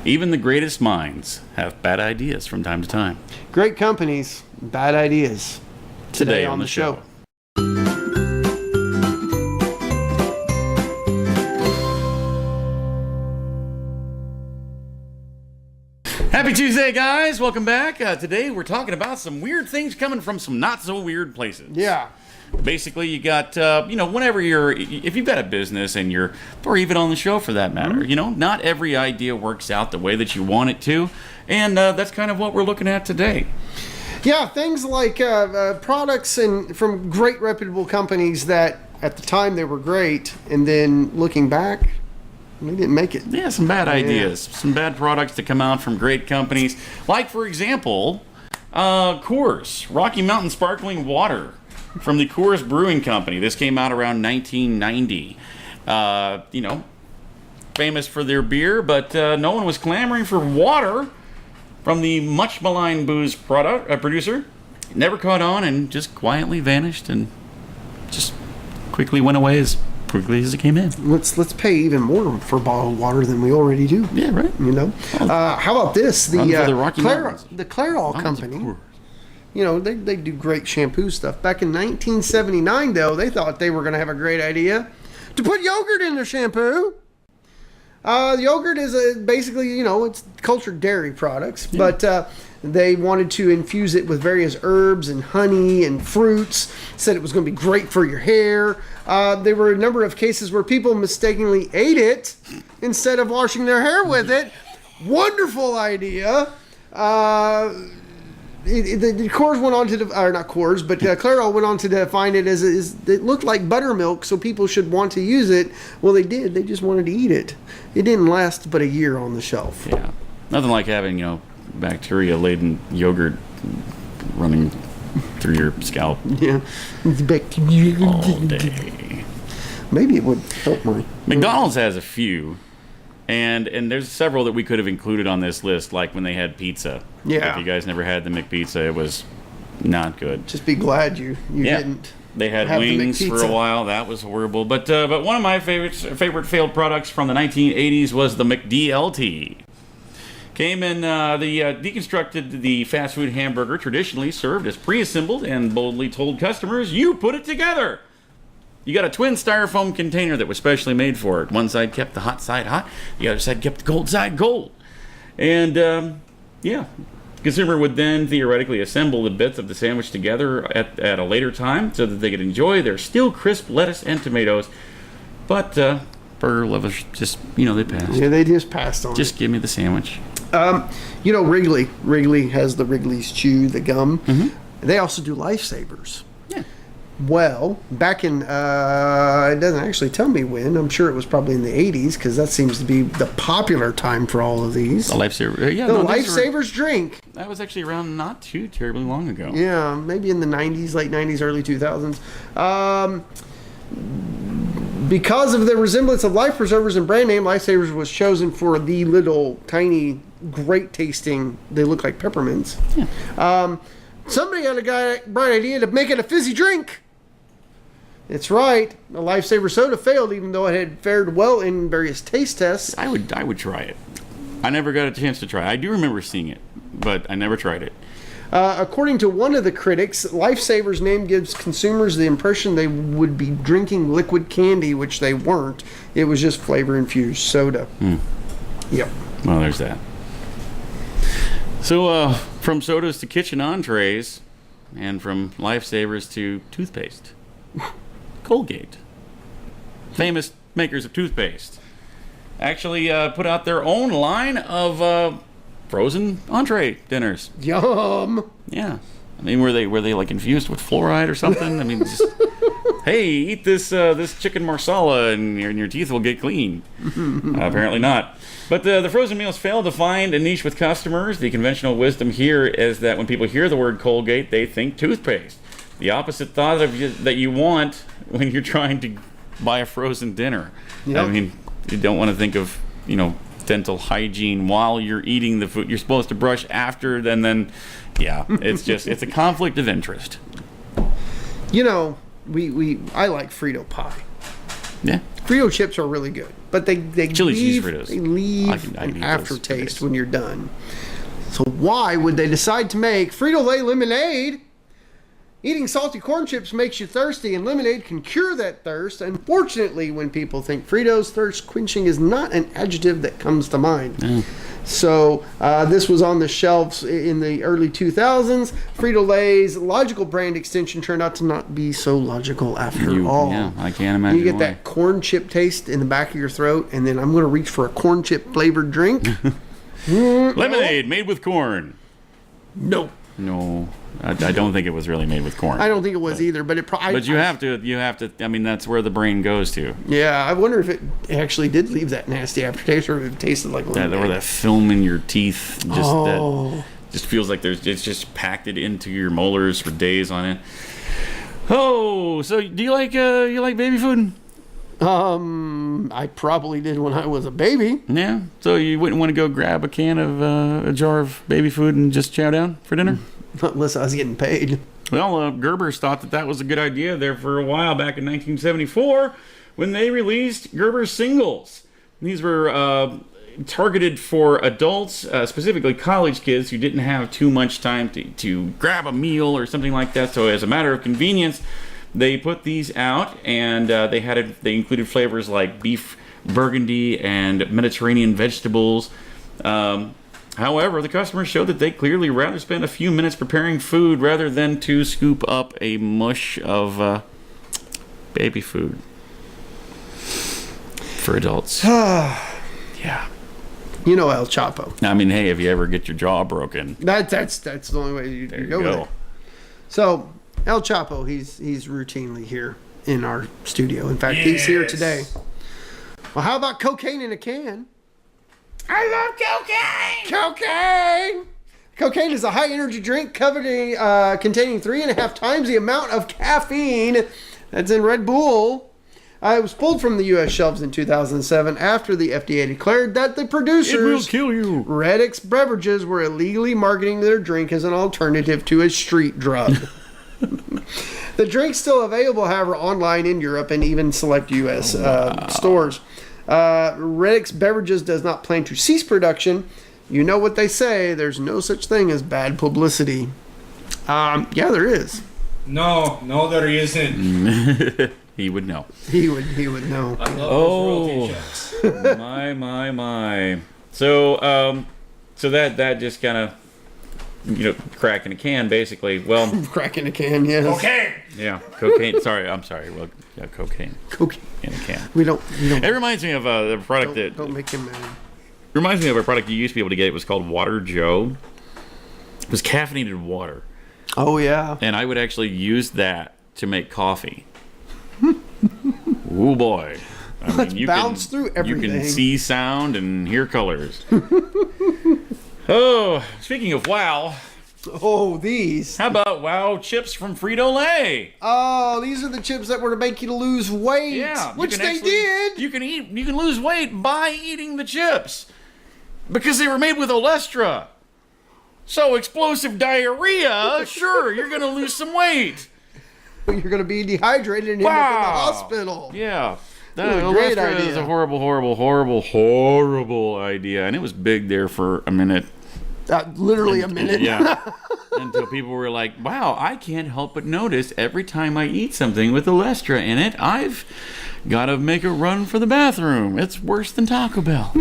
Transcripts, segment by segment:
Even the greatest minds have bad ideas from time to time. Great companies, bad ideas. Today on the show. Happy Tuesday, guys. Welcome back. Today we're talking about some weird things coming from some not so weird places. Yeah. Basically, you got, whenever if you've got a business and or even on the show for that matter, not every idea works out the way that you want it to. And that's kind of what we're looking at today. Yeah, things like products from great reputable companies that at the time they were great, and then looking back, they didn't make it. Yeah, some bad ideas. Some bad products that come out from great companies. Like, for example, Coors, Rocky Mountain Sparkling Water from the Coors Brewing Company. This came out around 1990. Famous for their beer, but no one was clamoring for water from the much maligned booze producer. It never caught on and just quietly vanished and just quickly went away as quickly as it came in. Let's pay even more for bottled water than we already do. Yeah, right. How about this? The Clairol Mountains company. They do great shampoo stuff. Back in 1979, though, they thought they were going to have a great idea to put yogurt in their shampoo. Yogurt is basically, it's cultured dairy products, but they wanted to infuse it with various herbs and honey and fruits. Said it was going to be great for your hair. There were a number of cases where people mistakenly ate it instead of washing their hair with it. Wonderful idea. The Coors went on to, not Coors, but Clairol went on to define it as it looked like buttermilk, so people should want to use it. Well, they did. They just wanted to eat it. It didn't last but a year on the shelf. Yeah, nothing like having bacteria-laden yogurt running through your scalp. Yeah, bacteria all day. Maybe it would help my. McDonald's has a few. And there's several that we could have included on this list, like when they had pizza. Yeah. If you guys never had the McPizza, it was not good. Just be glad you didn't. They had wings for a while. That was horrible. But one of my favorite failed products from the 1980s was the McDLT. Came in, deconstructed the fast food hamburger traditionally served as pre-assembled and boldly told customers, "You put it together." You got a twin styrofoam container that was specially made for it. One side kept the hot side hot, the other side kept the cold side cold. And, the consumer would then theoretically assemble the bits of the sandwich together at a later time so that they could enjoy their still crisp lettuce and tomatoes. But burger lovers just, they passed. Yeah, they just passed on Just give me the sandwich. Wrigley. Wrigley has the Wrigley's Chew, the gum. Mm-hmm. They also do Lifesavers. Yeah. Well, back in, it doesn't actually tell me when. I'm sure it was probably in the 80s, because that seems to be the popular time for all of these. The Lifesaver. Lifesavers drink. That was actually around not too terribly long ago. Yeah, maybe in the 90s, late 90s, early 2000s. Because of the resemblance of life preservers and brand name, Lifesavers was chosen for the little, tiny, great tasting, they look like peppermints. Yeah. Somebody had a bright idea to make it a fizzy drink. That's right. The Lifesaver soda failed, even though it had fared well in various taste tests. I would try it. I never got a chance to try it. I do remember seeing it, but I never tried it. According to one of the critics, Lifesaver's name gives consumers the impression they would be drinking liquid candy, which they weren't. It was just flavor-infused soda. Yep. Well, there's that. So, from sodas to kitchen entrees, and from Lifesavers to toothpaste. Colgate, famous makers of toothpaste, actually put out their own line of frozen entree dinners. Yum. Yeah, I mean, were they like infused with fluoride or something? I mean, just hey, eat this chicken marsala and your teeth will get clean. Apparently not. But the frozen meals failed to find a niche with customers. The conventional wisdom here is that when people hear the word Colgate, they think toothpaste. The opposite thought that you want when you're trying to buy a frozen dinner. Yep. I mean, you don't want to think of, dental hygiene while you're eating the food. You're supposed to brush after, and then it's a conflict of interest. I like Frito pie. Yeah. Frito chips are really good. but they Chili cheese leave, Fritos. they leave I can an eat those aftertaste Fritos. when you're done. So why would they decide to make FritoLay lemonade? Eating salty corn chips makes you thirsty, and lemonade can cure that thirst. Unfortunately, when people think Fritos, thirst quenching is not an adjective that comes to mind. So this was on the shelves in the early 2000s. Frito-Lay's logical brand extension turned out to not be so logical after all. Yeah, I can't imagine. You get why. that corn chip taste in the back of your throat, and then I'm going to reach for a corn chip flavored drink. Lemonade made with corn. Nope. No, I don't think it was really made with corn. I don't think it was either, but it probably. But you have to. I mean, that's where the brain goes to. Yeah, I wonder if it actually did leave that nasty aftertaste, or if it tasted like lemonade. Or that film in your teeth. Oh. Just feels like it's just packed it into your molars for days on it. Oh, so do you like baby food? I probably did when I was a baby. Yeah. So you wouldn't want to go grab a can of a jar of baby food and just chow down for dinner? Not unless I was getting paid. Well, Gerber's thought that was a good idea there for a while back in 1974 when they released Gerber Singles. These were targeted for adults, specifically college kids who didn't have too much time to grab a meal or something like that. So as a matter of convenience, they put these out, and they included flavors like beef burgundy and Mediterranean vegetables. However, the customers showed that they clearly rather spend a few minutes preparing food rather than to scoop up a mush of baby food for adults. Yeah. You know El Chapo. I mean, hey, if you ever get your jaw broken, That's the only way you there you go with go. it. So El Chapo, he's routinely here in our studio. In fact, he's here today. Well, how about cocaine in a can? I love cocaine! Cocaine! Cocaine is a high-energy drink containing 3.5 times the amount of caffeine that's in Red Bull. It was pulled from the U.S. shelves in 2007 after the FDA declared that the producers, It will kill you. Red X Beverages, were illegally marketing their drink as an alternative to a street drug. The drink's still available, however, online in Europe and even select U.S. stores. Red X Beverages does not plan to cease production. You know what they say, there's no such thing as bad publicity. Yeah, there is. No, there isn't. He would know. He would know. I love those royalty checks. My. So that just kind of, crack in a can, basically. Well, Cracking a can, yes. Okay. yeah, cocaine. I'm sorry. Well, yeah, cocaine Cocaine. in a can. We don't. It reminds me of the product Don't make him mad. reminds me of a product you used to be able to get. It was called Water Joe. It was caffeinated water, Oh yeah. and I would actually use that to make coffee. Oh boy! Let's bounce through You everything. can see sound and hear colors. Oh, speaking of wow, Oh, these. how about wow chips from FritoLay? Oh, these are the chips that were to make you lose weight. Yeah, Which you can they actually- did. You can lose weight by eating the chips because they were made with Olestra. So explosive diarrhea, sure, you're gonna lose some weight. You're going to be dehydrated and end up in the hospital. Yeah. What a great Olestra is idea. a horrible idea, and it was big there for a minute. Literally a minute. Yeah. Until people were like, wow, I can't help but notice every time I eat something with Olestra in it, I've got to make a run for the bathroom. It's worse than Taco Bell.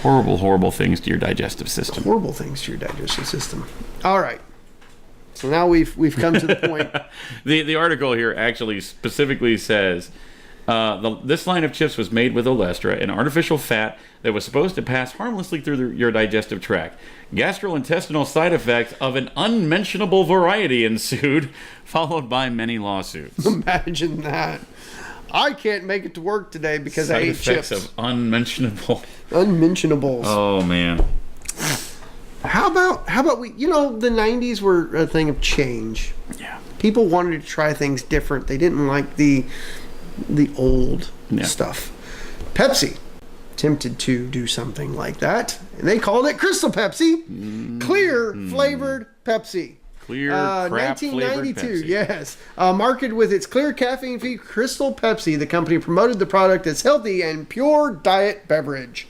Horrible things to your digestive system. Horrible things to your digestive system. All right. So now we've come to the point. The article here actually specifically says this line of chips was made with Olestra, an artificial fat that was supposed to pass harmlessly through your digestive tract. Gastrointestinal side effects of an unmentionable variety ensued, followed by many lawsuits. Imagine that. I can't make it to work today because I Side ate effects chips. of unmentionable. Unmentionables. Oh man. How about we? The 90s were a thing of change. Yeah. People wanted to try things different. They didn't like the old stuff. Pepsi attempted to do something like that, and they called it Crystal Pepsi. Clear flavored Pepsi. Clear crap flavored 1992, Pepsi. yes. Marketed with its clear caffeine-free Crystal Pepsi, the company promoted the product as healthy and pure diet beverage.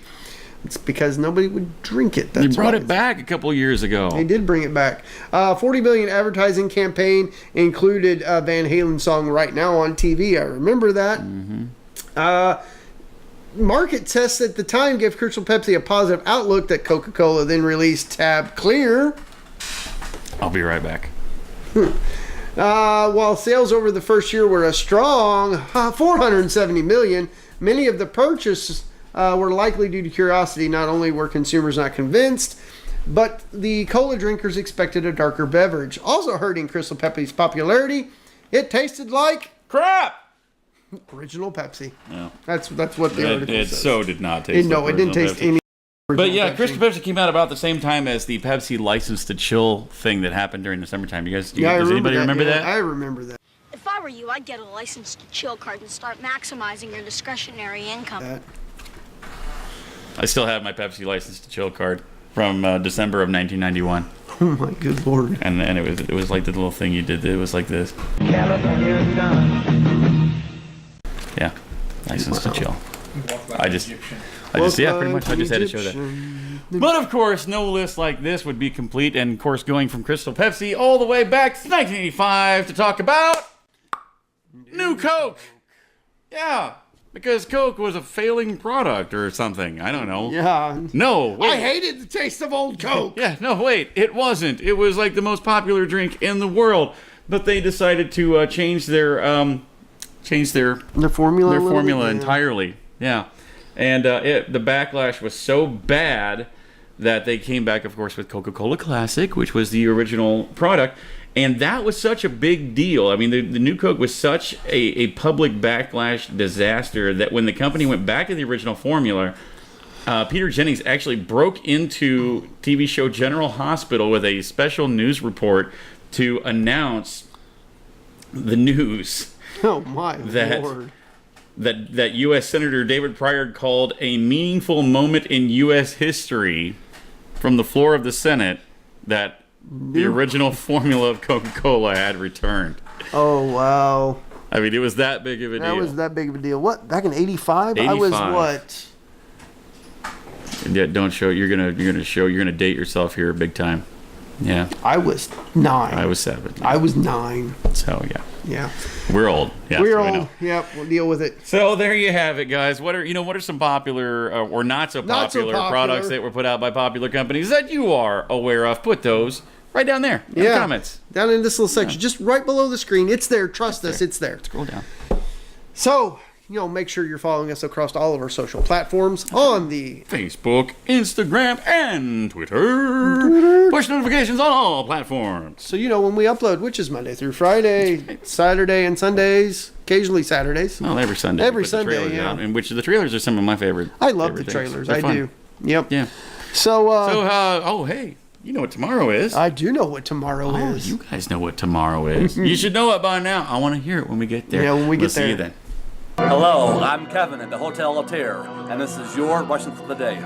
It's because nobody would drink it. They That's brought why. it back a couple years ago. They did bring it back. 40 million advertising campaign included Van Halen's song "Right Now" on TV. I remember that. Market tests at the time gave Crystal Pepsi a positive outlook that Coca-Cola then released Tab Clear. I'll be right back. While sales over the first year were a strong 470 million, many of the purchases were likely due to curiosity. Not only were consumers not convinced, but the cola drinkers expected a darker beverage. Also hurting Crystal Pepsi's popularity, it tasted like Crap! original Pepsi. Yeah. That's what the article It says. so did not taste No, it didn't original taste Pepsi. any. But yeah, Pepsi. Crystal Pepsi came out about the same time as the Pepsi License to Chill thing that happened during the summertime. I Does anybody remember yeah, that? I remember that. If I were you, I'd get a license to chill card and start maximizing your discretionary income. I still have my Pepsi License to Chill card from December of 1991, Oh my good lord. and it was like the little thing you did. It was like this. Yeah, License to Chill. I just yeah, pretty much. I just had to show that. But of course, no list like this would be complete, and of course, going from Crystal Pepsi all the way back to 1985 to talk about New Coke. Yeah, because Coke was a failing product or something. I don't know. Yeah. No, wait. I hated the taste of old Coke. Yeah, no, wait. It wasn't. It was like the most popular drink in the world, but they decided to change their The formula. their a little formula bit, yeah. entirely. Yeah, and the backlash was so bad that they came back, of course, with Coca-Cola Classic, which was the original product, and that was such a big deal. I mean, the new Coke was such a public backlash disaster that when the company went back to the original formula, Peter Jennings actually broke into TV show General Hospital with a special news report to announce the news Oh my that lord. that U.S. Senator David Pryor called a meaningful moment in U.S. history from the floor of the Senate that the original formula of Coca-Cola had returned. Oh wow. I mean, it was that big of a That deal. was that big of a deal. What? Back in 85? I was 85. what? Yeah, don't show. You're gonna date yourself here big time. Yeah, I was 9. I was 7. I was 9. So yeah, Yeah. we're old. Yeah, We're so I old. know. Yep, we'll deal with it. So there you have it, guys. What are some popular or not so Not so popular popular. products that were put out by popular companies that you are aware of? Put those right down there in the comments. Down in this little section, just right below the screen. It's there. Trust us, it's there. Scroll down. So, make sure you're following us across all of our social platforms on the Facebook, Instagram, and Twitter. Push notifications on all platforms. so when we upload, which is Monday through Friday, Saturday and Sundays, occasionally Saturdays. Well, every Sunday. we Every put the Sunday, trailers yeah. out, and which the trailers are some of my favorite. I love the favorite things. trailers. They're I fun. do. Yep. Yeah. So, Oh, hey, you know what tomorrow is? I do know what tomorrow Oh, is. you guys know what tomorrow is. You should know it by now. I want to hear it when we get there. Yeah, when we We'll get see there. you then. Hello, I'm Kevin at the Hotel Latir, and this is your Russian for the Day.